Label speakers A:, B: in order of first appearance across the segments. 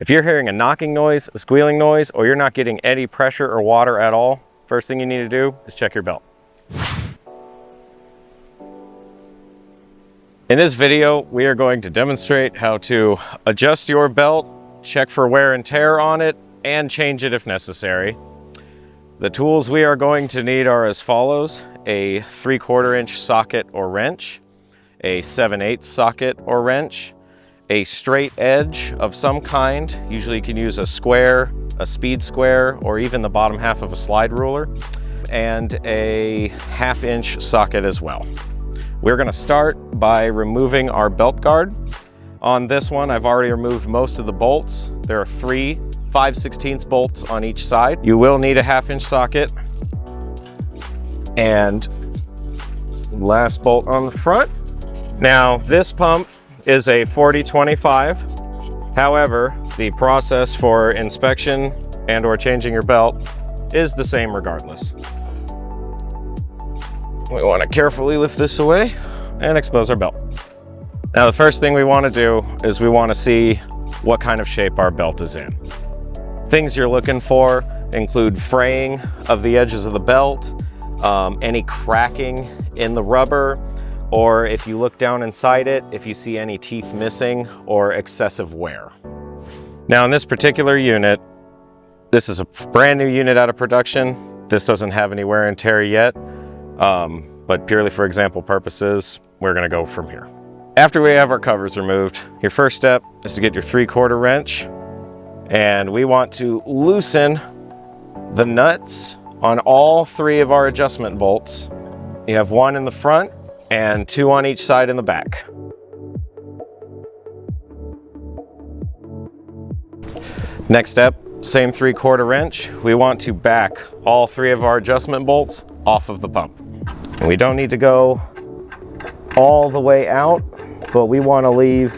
A: If you're hearing a knocking noise, a squealing noise, or you're not getting any pressure or water at all, first thing you need to do is check your belt. In this video, we are going to demonstrate how to adjust your belt, check for wear and tear on it, and change it if necessary. The tools we are going to need are as follows: a 3/4 inch socket or wrench, a 7/8 socket or wrench, a straight edge of some kind. Usually you can use a square, a speed square, or even the bottom half of a slide ruler, and a 1/2 inch socket as well. We're gonna start by removing our belt guard. On this one, I've already removed most of the bolts. There are 3 5/16 bolts on each side. You will need a 1/2 inch socket. And last bolt on the front. Now, this pump is a 40-25. However, the process for inspection and or changing your belt is the same regardless. We want to carefully lift this away and expose our belt. Now, the first thing we want to do is we want to see what kind of shape our belt is in. Things you're looking for include fraying of the edges of the belt, any cracking in the rubber, or if you look down inside it, if you see any teeth missing or excessive wear. Now, in this particular unit, this is a brand new unit out of production. This doesn't have any wear and tear yet, but purely for example purposes, we're gonna go from here. After we have our covers removed, your first step is to get your 3/4 wrench, and we want to loosen the nuts on all 3 of our adjustment bolts. You have 1 in the front and 2 on each side in the back. Next step, same 3/4 wrench. We want to back all 3 of our adjustment bolts off of the pump. And we don't need to go all the way out, but we want to leave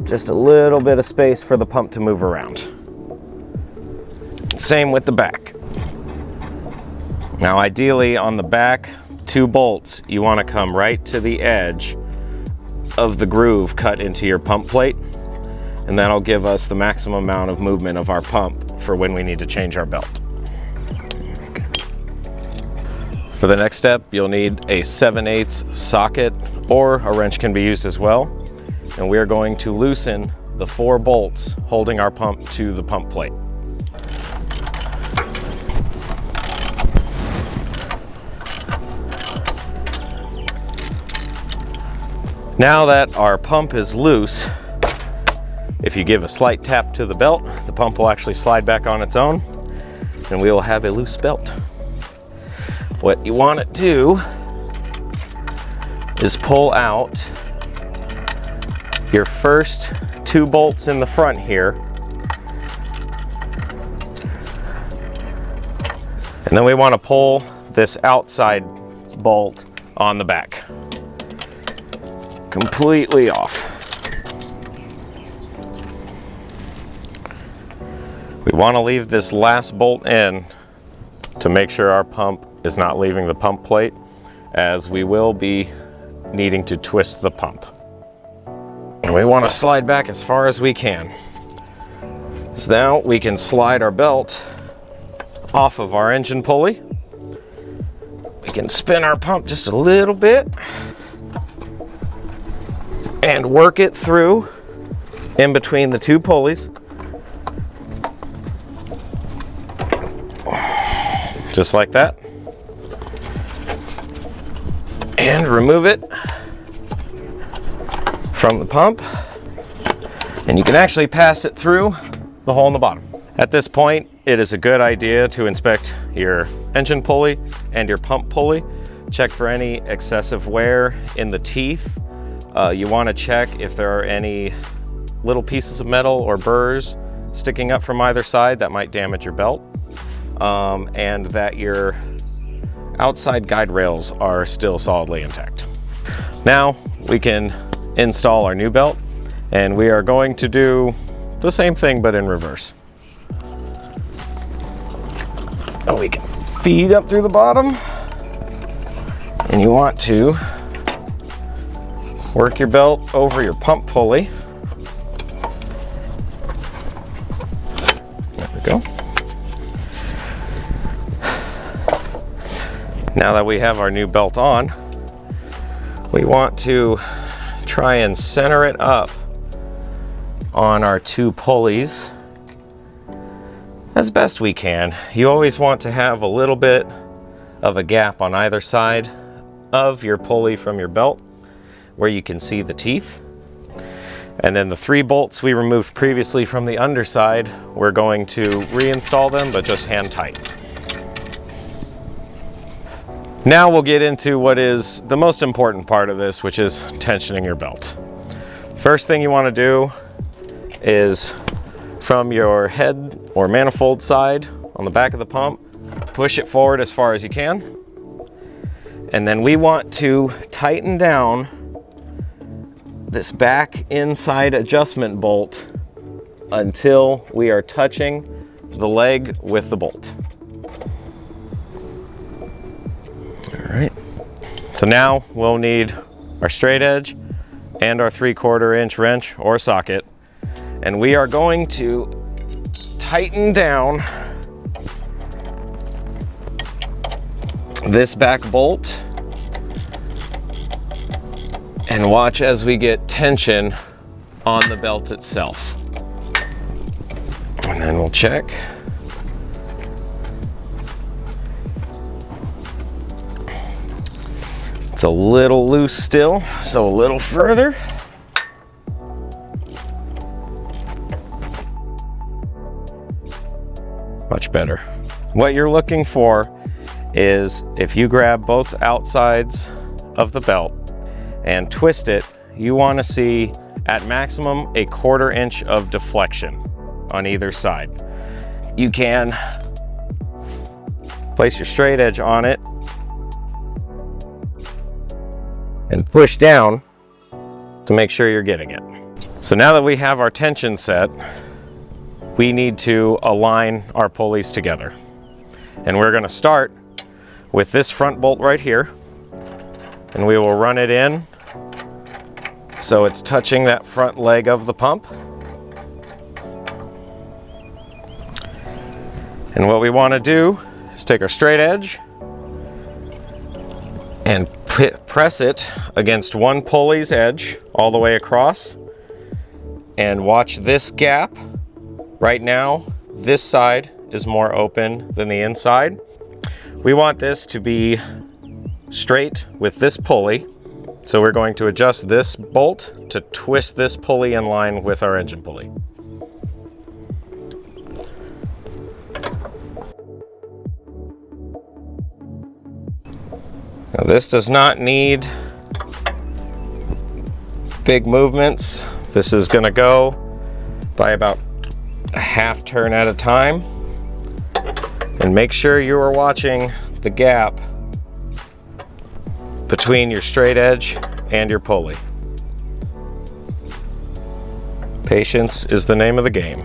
A: just a little bit of space for the pump to move around. Same with the back. Now, ideally on the back 2 bolts, you want to come right to the edge of the groove cut into your pump plate, and that'll give us the maximum amount of movement of our pump for when we need to change our belt. For the next step, you'll need a 7/8 socket, or a wrench can be used as well, and we are going to loosen the 4 bolts holding our pump to the pump plate. Now that our pump is loose, if you give a slight tap to the belt, the pump will actually slide back on its own, and we will have a loose belt. What you want to do is pull out your first 2 bolts in the front here, and then we want to pull this outside bolt on the back completely off. We want to leave this last bolt in to make sure our pump is not leaving the pump plate, as we will be needing to twist the pump. And we want to slide back as far as we can. So now we can slide our belt off of our engine pulley. We can spin our pump just a little bit and work it through in between the 2 pulleys. Just like that. And remove it from the pump. And you can actually pass it through the hole in the bottom. At this point, it is a good idea to inspect your engine pulley and your pump pulley. Check for any excessive wear in the teeth. You want to check if there are any little pieces of metal or burrs sticking up from either side that might damage your belt, and that your outside guide rails are still solidly intact. Now we can install our new belt, and we are going to do the same thing but in reverse. We can feed up through the bottom, and you want to work your belt over your pump pulley go. Now that we have our new belt on, we want to try and center it up on our two pulleys as best we can. You always want to have a little bit of a gap on either side of your pulley from your belt where you can see the teeth. And then the 3 bolts we removed previously from the underside, we're going to reinstall them, but just hand tight. Now we'll get into what is the most important part of this, which is tensioning your belt. First thing you want to do is from your head or manifold side on the back of the pump, push it forward as far as you can. And then we want to tighten down this back inside adjustment bolt until we are touching the leg with the bolt. All right. So now we'll need our straight edge and our 3/4 inch wrench or socket. And we are going to tighten down this back bolt and watch as we get tension on the belt itself. And then we'll check. It's a little loose still, so a little further. Much better. What you're looking for is if you grab both outsides of the belt and twist it, you want to see at maximum a 1/4 inch of deflection on either side. You can place your straight edge on it and push down to make sure you're getting it. So now that we have our tension set, we need to align our pulleys together. And we're going to start with this front bolt right here, and we will run it in so it's touching that front leg of the pump. And what we want to do is take our straight edge and press it against one pulley's edge all the way across, and watch this gap. Right now, this side is more open than the inside. We want this to be straight with this pulley, so we're going to adjust this bolt to twist this pulley in line with our engine pulley. Now this does not need big movements. This is going to go by about a 1/2 turn at a time, and make sure you are watching the gap between your straight edge and your pulley. Patience is the name of the game.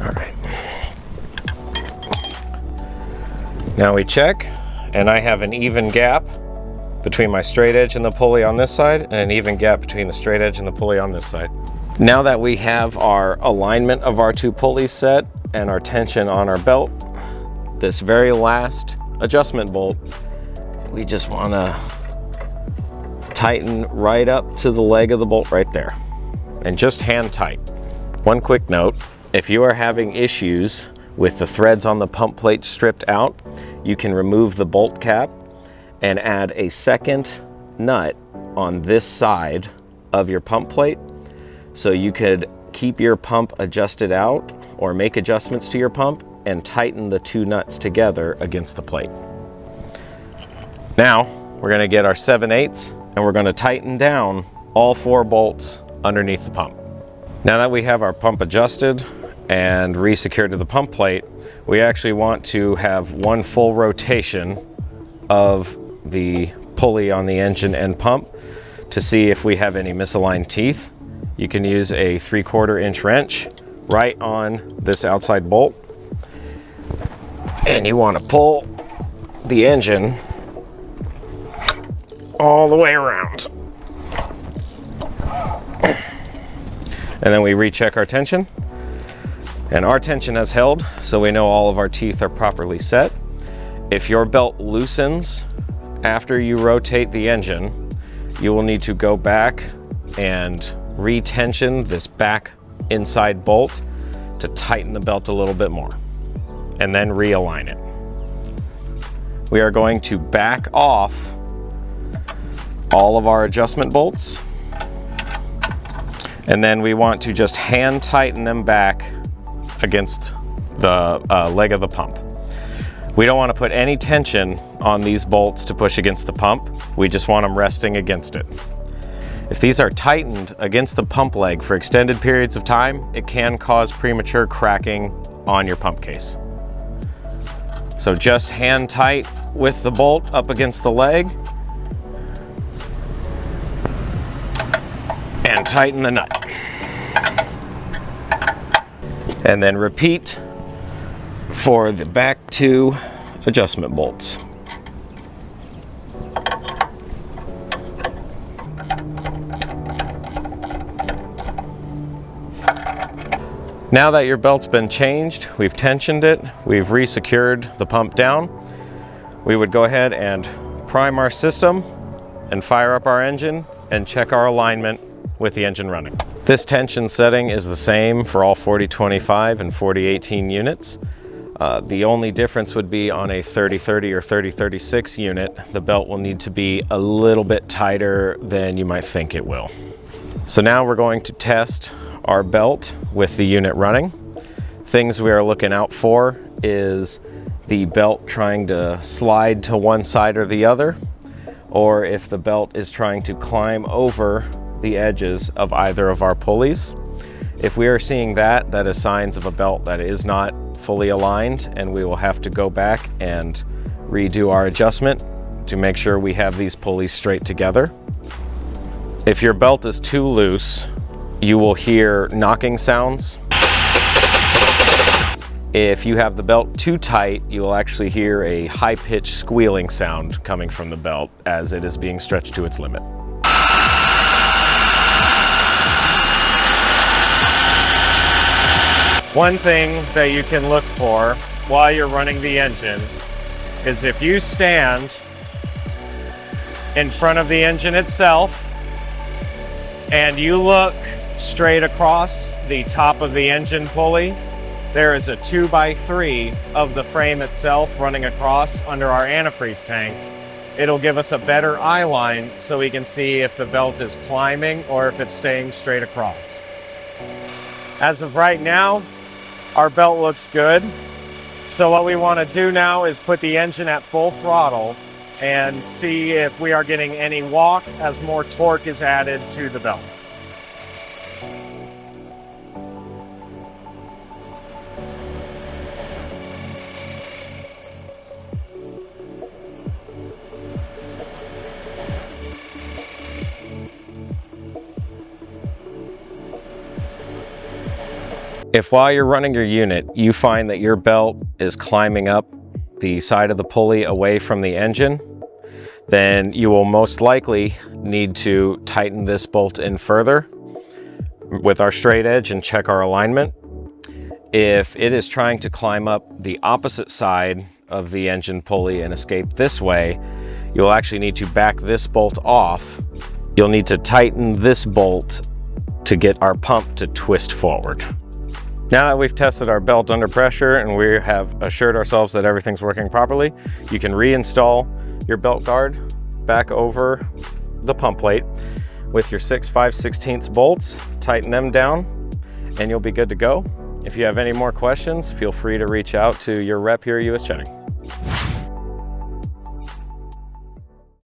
A: All right. Now we check, and I have an even gap between my straight edge and the pulley on this side, and an even gap between the straight edge and the pulley on this side. Now that we have our alignment of our two pulleys set and our tension on our belt, this very last adjustment bolt, we just want to tighten right up to the leg of the bolt right there, and just hand tight. One quick note, if you are having issues with the threads on the pump plate stripped out, you can remove the bolt cap and add a second nut on this side of your pump plate, so you could keep your pump adjusted out or make adjustments to your pump and tighten the two nuts together against the plate. Now we're going to get our 7/8 and we're going to tighten down all 4 bolts underneath the pump. Now that we have our pump adjusted and re-secured to the pump plate, we actually want to have one full rotation of the pulley on the engine and pump to see if we have any misaligned teeth. You can use a 3/4 inch wrench right on this outside bolt, and you want to pull the engine all the way around. And then we recheck our tension. And our tension has held, so we know all of our teeth are properly set. If your belt loosens after you rotate the engine, you will need to go back and re-tension this back inside bolt to tighten the belt a little bit more, and then realign it. We are going to back off all of our adjustment bolts, and then we want to just hand tighten them back against the leg of the pump. We don't want to put any tension on these bolts to push against the pump. We just want them resting against it. If these are tightened against the pump leg for extended periods of time, it can cause premature cracking on your pump case. So just hand tight with the bolt up against the leg and tighten the nut. And then repeat for the back two adjustment bolts. Now that your belt's been changed, we've tensioned it, we've re-secured the pump down, we would go ahead and prime our system and fire up our engine and check our alignment with the engine running. This tension setting is the same for all 4025 and 4018 units. The only difference would be on a 3030 or 3036 unit, the belt will need to be a little bit tighter than you might think it will. So now we're going to test our belt with the unit running. Things we are looking out for is the belt trying to slide to one side or the other, or if the belt is trying to climb over the edges of either of our pulleys. If we are seeing that, that is signs of a belt that is not fully aligned, and we will have to go back and redo our adjustment to make sure we have these pulleys straight together. If your belt is too loose, you will hear knocking sounds. If you have the belt too tight, you will actually hear a high-pitched squealing sound coming from the belt as it is being stretched to its limit. One thing that you can look for while you're running the engine is if you stand in front of the engine itself and you look straight across the top of the engine pulley, there is a 2x3 of the frame itself running across under our antifreeze tank. It'll give us a better eye line so we can see if the belt is climbing or if it's staying straight across. As of right now, our belt looks good. So what we want to do now is put the engine at full throttle and see if we are getting any walk as more torque is added to the belt. If while you're running your unit, you find that your belt is climbing up the side of the pulley away from the engine, then you will most likely need to tighten this bolt in further with our straight edge and check our alignment. If it is trying to climb up the opposite side of the engine pulley and escape this way, you'll actually need to back this bolt off. You'll need to tighten this bolt to get our pump to twist forward. Now that we've tested our belt under pressure and we have assured ourselves that everything's working properly, you can reinstall your belt guard back over the pump plate with your 6 5/16 bolts, tighten them down, and you'll be good to go. If you have any more questions, feel free to reach out to your rep here at US Jetting.